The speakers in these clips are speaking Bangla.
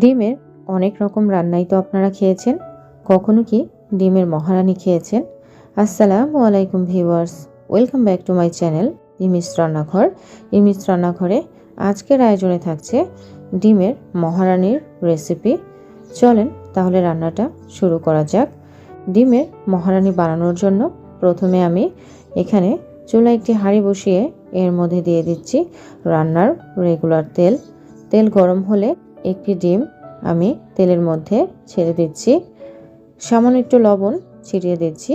ডিমের অনেক রকম রান্নাই তো আপনারা খেয়েছেন। কখনো কি ডিমের মহারানী খেয়েছেন? আসসালামু আলাইকুম viewers, welcome back to my channel Imis Rannaghor. Imis রান্নাঘরে আজকের আয়োজনে থাকছে ডিমের মহারানীর রেসিপি। চলেন তাহলে রান্নাটা শুরু করা যাক। ডিমের মহারানী বানানোর জন্য প্রথমে আমি এখানে চুলায় একটি হাঁড়ি বসিয়ে এর মধ্যে দিয়ে দিচ্ছি রান্নার রেগুলার তেল। তেল গরম হলে একটি ডিম আমি তেলের মধ্যে ছেড়ে দিচ্ছি, সামান্য একটু লবণ ছিটিয়ে দিচ্ছি।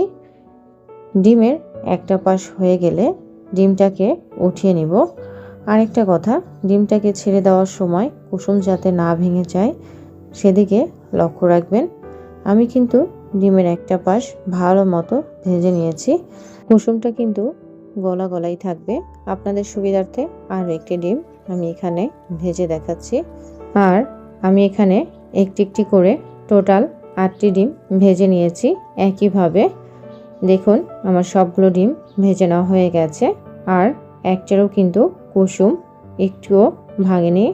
ডিমের একটা পাশ হয়ে গেলে ডিমটাকে উঠিয়ে নিব। আরেকটা কথা, ডিমটাকে ছেড়ে দেওয়ার সময় কুসুম যাতে না ভেঙে যায় সেদিকে লক্ষ্য রাখবেন। আমি কিন্তু ডিমের একটা পাশ ভালো মতো ভেজে নিয়েছি। কুসুমটা কিন্তু গলা গলাই থাকবে, আপনাদের সুবিধার্থে আরও একটি ডিম আমি এখানে ভেজে দেখাচ্ছি। আর আমি এখানে একটি একটি করে টোটাল 8টি ডিম ভেজে নিয়েছি একইভাবে। দেখুন আমার সবগুলো ডিম ভেজে নেওয়া হয়ে গেছে, আর একটারও কিন্তু কুসুম একটুও ভাঙেনি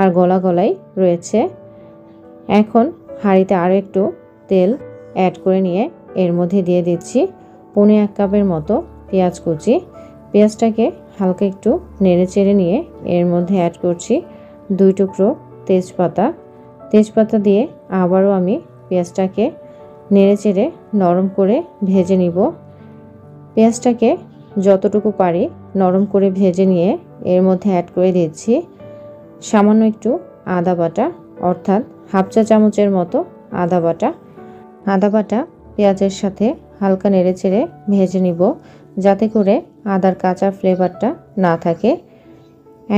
আর গলা গলাই রয়েছে। এখন হাঁড়িতে আরও একটু তেল অ্যাড করে নিয়ে এর মধ্যে দিয়ে দিচ্ছি 1.25 কাপের মতো পেঁয়াজ কুচি। পেঁয়াজটাকে হালকা একটু নেড়ে চেড়ে নিয়ে এর মধ্যে অ্যাড করছি 2 টুকরো তেজপাতা। তেজপাতা দিয়ে আবারও আমি পেঁয়াজটাকে নেড়ে চেড়ে নরম করে ভেজে নিব। পেঁয়াজটাকে যতটুকু পারি নরম করে ভেজে নিয়ে এর মধ্যে অ্যাড করে দিচ্ছি সামান্য একটু আদা বাটা, অর্থাৎ হাফ চা চামচের মতো আদা বাটা। আদা বাটা পেঁয়াজের সাথে হালকা নেড়ে চেড়ে ভেজে নিব, যাতে করে আদার কাঁচা ফ্লেভারটা না থাকে।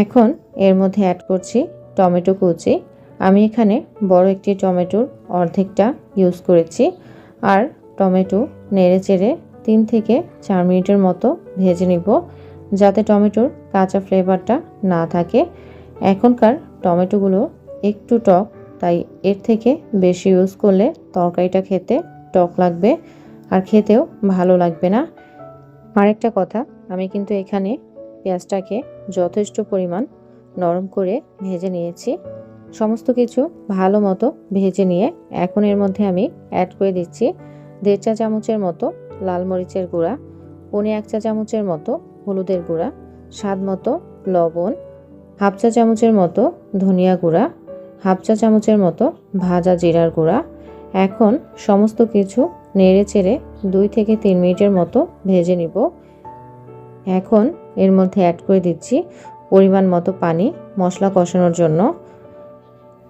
এখন এর মধ্যে অ্যাড করছি টমেটো কুচি। আমি এখানে বড় একটি টমেটোর অর্ধেকটা ইউজ করেছি। আর টমেটো নেড়ে চেড়ে 3 থেকে 4 মিনিটের মতো ভেজে নিব, যাতে টমেটোর কাঁচা ফ্লেভারটা না থাকে। এখনকার টমেটোগুলো একটু টক, তাই এর থেকে বেশি ইউজ করলে তরকারিটা খেতে টক লাগবে আর খেতেও ভালো লাগবে না। আরেকটা কথা, আমি কিন্তু এখানে পেঁয়াজটাকে যথেষ্ট পরিমাণ নরম করে ভেজে নিয়েছি। সমস্ত কিছু ভালো মতো ভেজে নিয়ে এখন এর মধ্যে আমি অ্যাড করে দিচ্ছি 1.5 চা চামচের মতো লাল মরিচের গুঁড়া, 1.25 চা চামচের মতো হলুদের গুঁড়া, স্বাদ মতো লবণ, হাফ চা চামচের মতো ধনিয়া গুঁড়া, হাফ চা চামচের মতো ভাজা জিরার গুঁড়া। এখন সমস্ত কিছু নেড়ে চেড়ে 2 থেকে 3 মিনিটের মতো ভেজে নিব। এখন এর মধ্যে অ্যাড করে দিচ্ছি পরিমাণ মতো পানি মশলা কষানোর জন্য।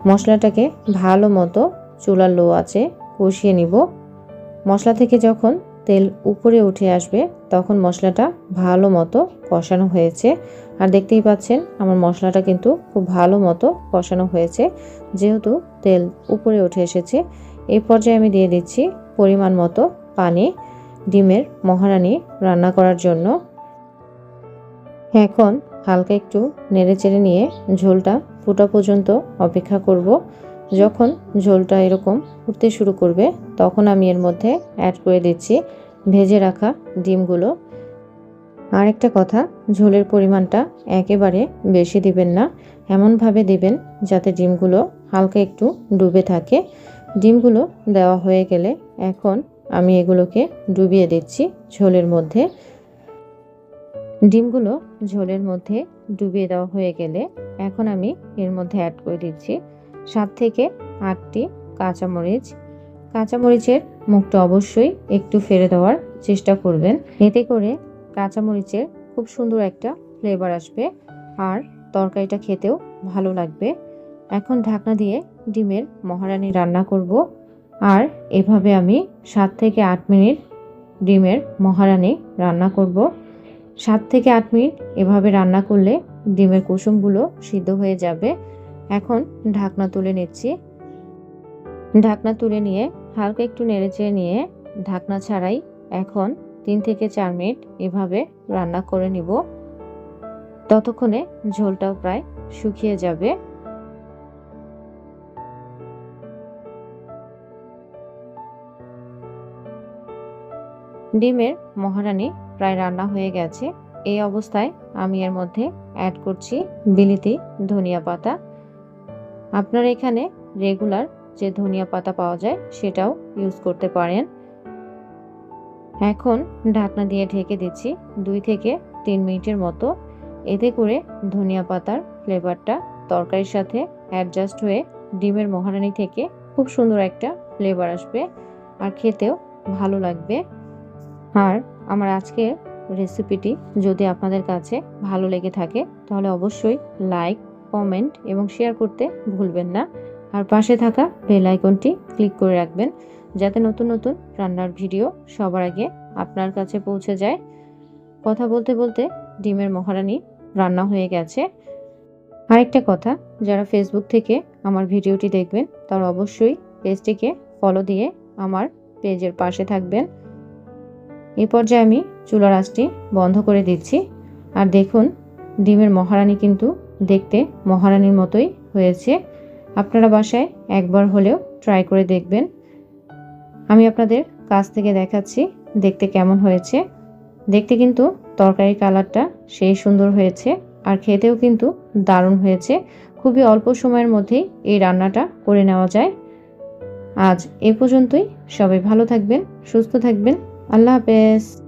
মশলাটাকে ভালো মতো চুলার লো আঁচে কষিয়ে নিব। মশলা থেকে যখন তেল উপরে উঠে আসবে তখন মশলাটা ভালো মতো কষানো হয়েছে। আর দেখতেই পাচ্ছেন আমার মশলাটা কিন্তু খুব ভালো মতো কষানো হয়েছে, যেহেতু তেল উপরে উঠে এসেছে। এই পর্যায়ে আমি দিয়ে দিচ্ছি পরিমাণ মতো পানি ডিমের মহারানী রান্না করার জন্য। এখন হালকা একটু নেড়েচেড়ে নিয়ে ঝোলটা ফুটা পর্যন্ত অপেক্ষা করব। যখন ঝোলটা এরকম ফুটতে শুরু করবে তখন আমি এর মধ্যে অ্যাড করে দিচ্ছি ভেজে রাখা ডিমগুলো। আরেকটা কথা, ঝোলের পরিমাণটা একেবারে বেশি দিবেন না, এমনভাবে দিবেন যাতে ডিমগুলো হালকা একটু ডুবে থাকে। ডিমগুলো দেওয়া হয়ে গেলে এখন আমি এগুলোকে ডুবিয়ে দিচ্ছি ঝোলের মধ্যে। ডিমগুলো ঝোলের মধ্যে ডুবিয়ে দেওয়া হয়ে গেলে এখন আমি এর মধ্যে অ্যাড করে দিচ্ছি 7 থেকে 8টি কাঁচামরিচ। কাঁচামরিচের মুখটা অবশ্যই একটু ফেলে দেওয়ার চেষ্টা করবেন, এতে করে কাঁচামরিচের খুব সুন্দর একটা ফ্লেভার আসবে আর তরকারিটা খেতেও ভালো লাগবে। এখন ঢাকনা দিয়ে ডিমের মহারানী রান্না করব। আর এভাবে আমি 7 থেকে 8 মিনিট ডিমের মহারানী রান্না করব। 7 থেকে 8 মিনিট এভাবে রান্না করলে ডিমের কুসুমগুলো সিদ্ধ হয়ে যাবে। এখন ঢাকনা তুলে নিচ্ছি। ঢাকনা তুলে নিয়ে হালকা একটু নেড়েচেড়ে নিয়ে ঢাকনা ছাড়াই এখন 3 থেকে 4 মিনিট এভাবে রান্না করে নিব। ততক্ষণে ঝোলটাও প্রায় শুকিয়ে যাবে। ডিমের মহারানী প্রায় রান্না হয়ে গেছে। এই অবস্থায় আমি এর মধ্যে অ্যাড করছি বিলিতি ধনিয়া পাতা। আপনারা এখানে রেগুলার যে ধনিয়া পাতা পাওয়া যায় সেটাও ইউজ করতে পারেন। এখন ঢাকনা দিয়ে ঢেকে দিচ্ছি 2 থেকে 3 মিনিটের মতো। এতে করে ধনিয়া পাতার ফ্লেভারটা তরকারির সাথে অ্যাডজাস্ট হয়ে ডিমের মহারানি থেকে খুব সুন্দর একটা ফ্লেভার আসবে আর খেতেও ভালো লাগবে। আর আমার আজকের রেসিপিটি যদি আপনাদের কাছে ভালো লেগে থাকে তাহলে অবশ্যই লাইক, কমেন্ট এবং শেয়ার করতে ভুলবেন না। আর পাশে থাকা বেল আইকনটি ক্লিক করে রাখবেন যাতে নতুন নতুন রান্নার ভিডিও সবার আগে আপনার কাছে পৌঁছে যায়। কথা বলতে বলতে ডিমের মহারানি রান্না হয়ে গেছে। আরেকটা কথা, যারা ফেসবুক থেকে আমার ভিডিওটি দেখবেন তারা অবশ্যই পেজটিকে ফলো দিয়ে আমার পেজের পাশে থাকবেন। এই পর্যায়ে আমি চুলার আঁচটি বন্ধ করে দিচ্ছি। আর দেখুন ডিমের মহারানি কিন্তু দেখতে মহারানির মতোই হয়েছে। আপনারা বাসায় একবার হলেও ট্রাই করে দেখবেন। আমি আপনাদের কাছ থেকে দেখাচ্ছি দেখতে কেমন হয়েছে। দেখতে কিন্তু তরকারির কালারটা সেই সুন্দর হয়েছে আর খেতেও কিন্তু দারুণ হয়েছে। খুবই অল্প সময়ের মধ্যেই এই রান্নাটা করে নেওয়া যায়। আজ এ পর্যন্তই। সবাই ভালো থাকবেন, সুস্থ থাকবেন। আল্লাহ হাফেজ।